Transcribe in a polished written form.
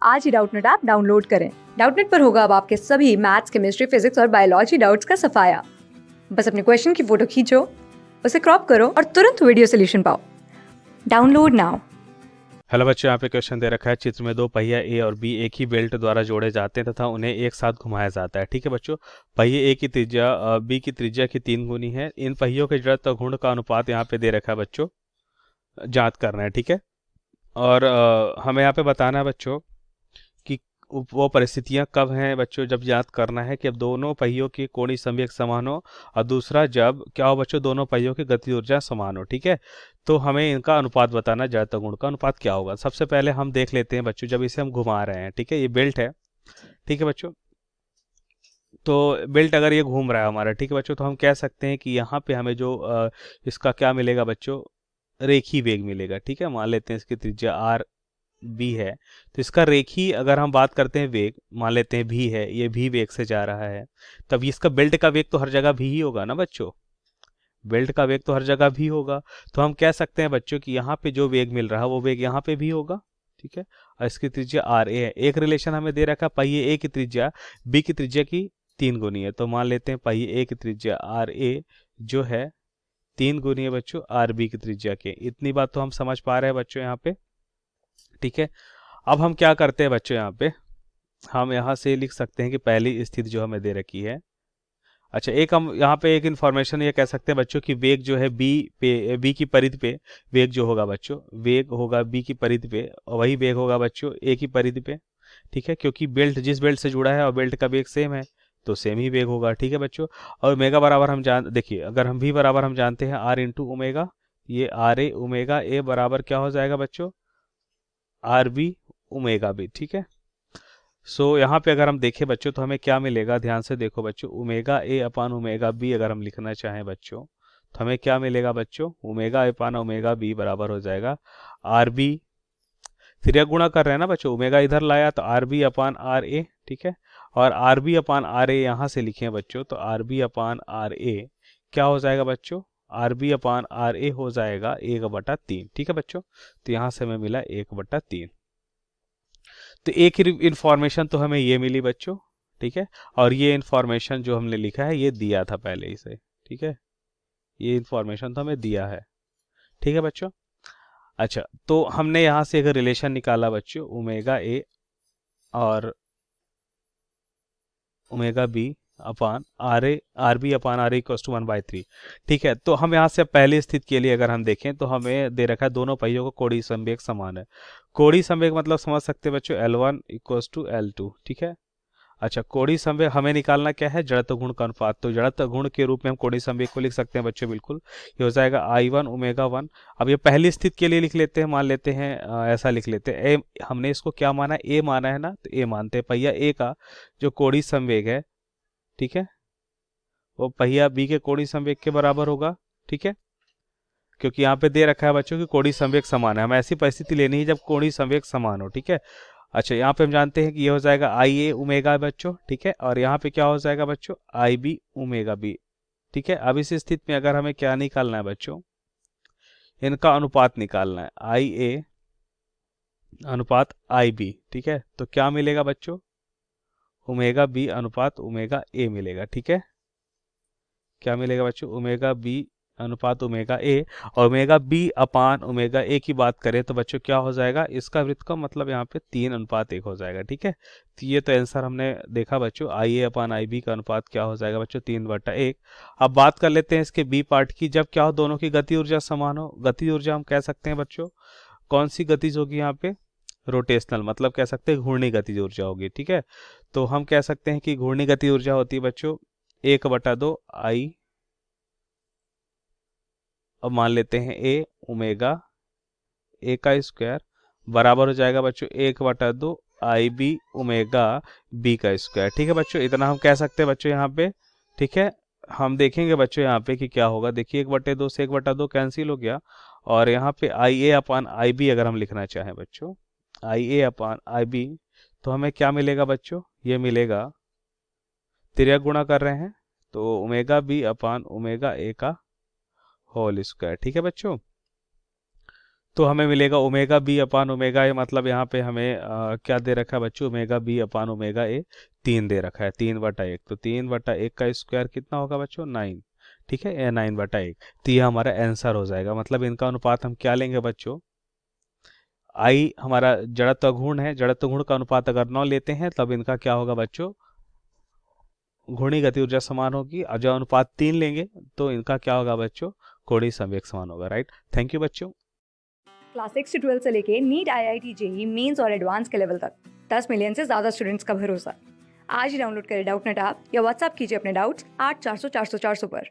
आज ही Doubtnut app download करें। Doubtnut पर होगा अब आपके सभी मैथ्स, केमिस्ट्री, फिजिक्स और बायोलॉजी डाउट्स का सफाया। बस अपने क्वेश्चन की फोटो खींचो, उसे क्रॉप करो और तुरंत वीडियो सोल्यूशन पाओ। Download now. हेलो बच्चों, यहाँ पे क्वेश्चन दे रखा है। चित्र में दो पहिया ए और बी एक ही बेल्ट द्वारा जोड़े जाते हैं तथा उन्हें एक साथ घुमाया जाता है। ठीक है बच्चों, पहिए ए की त्रिज्या बी की त्रिज्या की 3 गुनी है। इन पहियों के जड़त्व घूर्ण का अनुपात यहाँ पे दे रखा है बच्चों, ज्ञात करना है। ठीक है, और हमें यहाँ पे बताना है बच्चों कि वो परिस्थितियां कब हैं बच्चों, जब याद करना है कि अब दोनों पहियों की कोणीय संवेग समान हो, और दूसरा जब क्या हो बच्चों, दोनों पहियों की गति ऊर्जा समान हो। ठीक है, तो हमें इनका अनुपात बताना है, जड़त्व गुण का अनुपात क्या होगा। सबसे पहले हम देख लेते हैं बच्चों, जब इसे हम घुमा रहे हैं, ठीक है, ये बेल्ट है। ठीक है बच्चों, तो बेल्ट अगर ये घूम रहा है हमारा, ठीक है बच्चों, तो हम कह सकते हैं कि यहाँ पे हमें जो इसका क्या मिलेगा बच्चों, रेखी वेग मिलेगा। ठीक है, मान लेते हैं इसकी त्रिज्या आर बी है, तो इसका रेखी अगर हम बात करते हैं वेग, मान लेते हैं भी है, ये भी वेग से जा रहा है, तब इसका बेल्ट का वेग तो हर जगह भी ही होगा ना बच्चों, बेल्ट का वेग तो हर जगह भी होगा। तो हम कह सकते हैं बच्चों कि यहाँ पे जो वेग मिल रहा है वो वेग यहाँ पे भी होगा। ठीक है, और इसकी त्रिज्या आर ए है। एक रिलेशन हमें दे रखा है, पहिए ए की त्रिज्या बी की त्रिज्या की 3 गुनी है, तो मान लेते हैं पहिए ए की त्रिज्या आर ए जो है 3 गुनी है बच्चों आर बी की त्रिज्या के। इतनी बात तो हम समझ पा रहे हैं बच्चों यहाँ पे। ठीक है, अब हम क्या करते हैं बच्चों, यहाँ पे हम यहाँ से लिख सकते हैं कि पहली स्थिति जो हमें दे रखी है। अच्छा, एक हम यहाँ पे एक इन्फॉर्मेशन ये कह सकते हैं बच्चों कि वेग जो है बी की परिधि पे वेग जो होगा बच्चों, वेग होगा बी की परिधि पे और वही वेग होगा बच्चों ए की परिधि पे। ठीक है, क्योंकि बेल्ट जिस बेल्ट से जुड़ा है और बेल्ट का वेग सेम है तो सेम ही वेग होगा। ठीक है बच्चों, और ओमेगा बराबर हम देखिए, अगर हम भी बराबर हम जानते हैं आर इंटू ओमेगा, ये आर ए ओमेगा ए बराबर क्या हो जाएगा बच्चों, आर बी ओमेगा बी। ठीक है, सो यहाँ पे अगर हम देखें बच्चों तो हमें क्या मिलेगा, ध्यान से देखो बच्चों, omega A upon omega B अगर हम लिखना चाहें बच्चों तो हमें क्या मिलेगा बच्चों, omega A upon omega B बराबर हो जाएगा आर बी, फिर यह गुणा कर रहे हैं ना बच्चों, ओमेगा इधर लाया तो are B upon R A. ठीक है, और are B upon R A यहाँ से लिखे बच्चों, तो are B upon R A क्या हो जाएगा बच्चों, are B upon R A हो जाएगा 1/3। ठीक है बच्चों, तो यहाँ से हमें मिला 1/3। तो एक इंफॉर्मेशन तो हमें ये मिली बच्चों। ठीक है, और ये इंफॉर्मेशन जो हमने लिखा है ये दिया था पहले इसे। ठीक है, ये इंफॉर्मेशन तो हमें दिया है। ठीक है बच्चों, अच्छा, तो हमने यहाँ से एक रिलेशन निकाला बच्चों, ओमेगा ए और omega B upon R B upon R equal to 1/3। ठीक है, तो हम यहाँ से पहली स्थिति के लिए अगर हम देखें तो हमें दे रखा है दोनों पहियों को कोणीय संवेग समान है। कोणीय संवेग मतलब समझ सकते हैं बच्चों L1 इक्वल टू L2। ठीक है, अच्छा, कोणीय संवेग हमें निकालना क्या है, जड़त्व गुण का अनुपात, तो जड़त्व गुण के रूप में हम कोणीय संवेग को लिख सकते हैं बच्चों, बिल्कुल, ये हो जाएगा I1 ओमेगा 1। अब ये पहली स्थिति के लिए लिख लेते हैं, मान लेते हैं ऐसा लिख लेते हैं, ए हमने इसको क्या माना है, ए माना है ना, तो ए मानते हैं पहिया ए का जो कोणीय संवेग है, ठीक है, वो पहिया बी के कोणीय संवेग के बराबर होगा। ठीक है, क्योंकि यहाँ पे दे रखा है बच्चों कि कोणीय संवेग समान है, हमें ऐसी परिस्थिति लेनी है जब कोणीय संवेग समान हो। ठीक है, अच्छा, यहाँ पे हम जानते हैं कि ये हो जाएगा आई ए ओमेगा बच्चों। ठीक है, और यहाँ पे क्या हो जाएगा बच्चों, आई बी ओमेगा बी। ठीक है, अब इस स्थिति में अगर हमें क्या निकालना है बच्चों, इनका अनुपात निकालना है, आई ए अनुपात आई बी। ठीक है, तो क्या मिलेगा बच्चों, ओमेगा बी अनुपात ओमेगा ए मिलेगा। ठीक है, क्या मिलेगा बच्चों, ओमेगा बी अनुपात ओमेगा ए, और omega B upon omega A की बात करें तो बच्चों क्या हो जाएगा, इसका वृत्त का मतलब यहाँ पे 3:1 हो जाएगा। ठीक है, तो ये तो आंसर हमने देखा बच्चों, आई ए अपान आई बी का अनुपात क्या हो जाएगा बच्चों, 3/1। अब बात कर लेते हैं इसके बी पार्ट की, जब क्या हो, दोनों की गति ऊर्जा समान हो। गति ऊर्जा हम कह सकते हैं बच्चों कौन सी गतिज होगी यहाँ पे, रोटेशनल, मतलब कह सकते हैं घूर्णी गतिज ऊर्जा होगी। ठीक है, तो हम कह सकते हैं कि घूर्णी गति ऊर्जा होती है बच्चों 1/2 आई, अब मान लेते हैं ए ओमेगा ए का स्क्वायर बराबर हो जाएगा बच्चों 1/2 आई बी ओमेगा बी का स्क्वायर। ठीक है बच्चों, इतना हम कह सकते हैं बच्चों यहाँ पे। ठीक है, हम देखेंगे बच्चों यहाँ पे कि क्या होगा, देखिए 1/2 से 1/2 कैंसिल हो गया, और यहाँ पे आई ए अपान आई बी अगर हम लिखना चाहें बच्चों, आई ए अपान आई बी, तो हमें क्या मिलेगा बच्चों, ये मिलेगा, तिर्यक गुणा कर रहे हैं तो omega B upon omega A का होल स्क्वायर। ठीक है बच्चों, तो हमें मिलेगा omega B upon omega A, मतलब यहाँ पे हमें क्या दे रखा है बच्चों, omega B upon omega A 3 दे रखा है, 3/1। तो 3/1 का स्क्वायर कितना होगा बच्चों, 9। ठीक है, ये 9/1। तो ये हमारा आंसर हो जाएगा। मतलब इनका अनुपात हम क्या लेंगे बच्चों, आई हमारा जड़त्व घूर्ण है, जड़त्व घूर्ण का अनुपात अगर 9 लेते हैं तब इनका क्या होगा बच्चों, घूर्णी गति ऊर्जा समान होगी। और जब अनुपात 3 लेंगे तो इनका क्या होगा बच्चों, कोणीय संवेग समान होगा। राइट, थैंक यू बच्चों। क्लास 6 से 12 से लेके नीट, IIT, जेई मेंस और एडवांस के लेवल तक 10 मिलियन से ज़्यादा स्टूडेंट्स का भरोसा। आज ही डाउनलोड करें डाउटनेट ऐप या व्हाट्सएप कीजिए अपने डाउट्स 8400 400 400 पर।